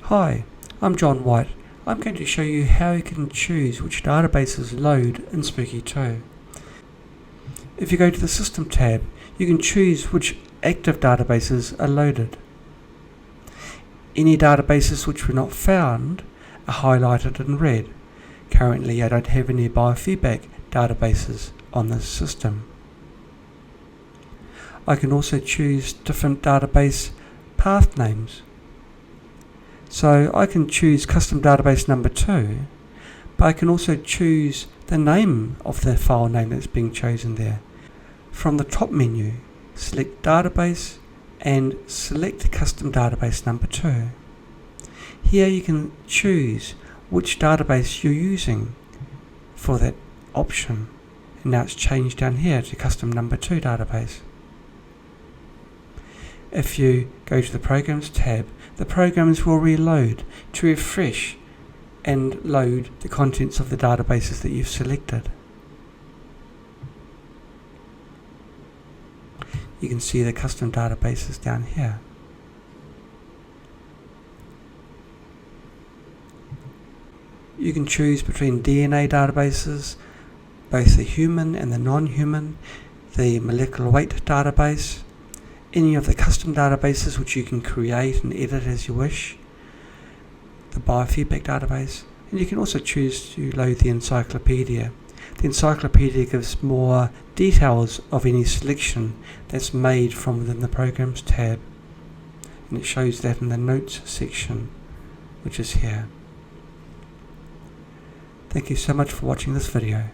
Hi, I'm John White. I'm going to show you how you can choose which databases load in Spooky 2. If you go to the System tab, you can choose which active databases are loaded. Any databases which were not found are highlighted in red. Currently, I don't have any biofeedback databases on this system. I can also choose different database path names. So I can choose Custom Database No.2, but I can also choose the name of the file name that's being chosen there. From the top menu, select Database and select Custom Database No.2. Here you can choose which database you're using for that option. And now it's changed down here to Custom No.2 Database. If you go to the Programs tab, the programs will reload to refresh and load the contents of the databases that you've selected. You can see the custom databases down here. You can choose between DNA databases, both the human and the non-human, the molecular weight database, any of the custom databases which you can create and edit as you wish, the biofeedback database, and you can also choose to load the Encyclopedia. The Encyclopedia gives more details of any selection that's made from within the Programs tab, and it shows that in the Notes section, which is here. Thank you so much for watching this video.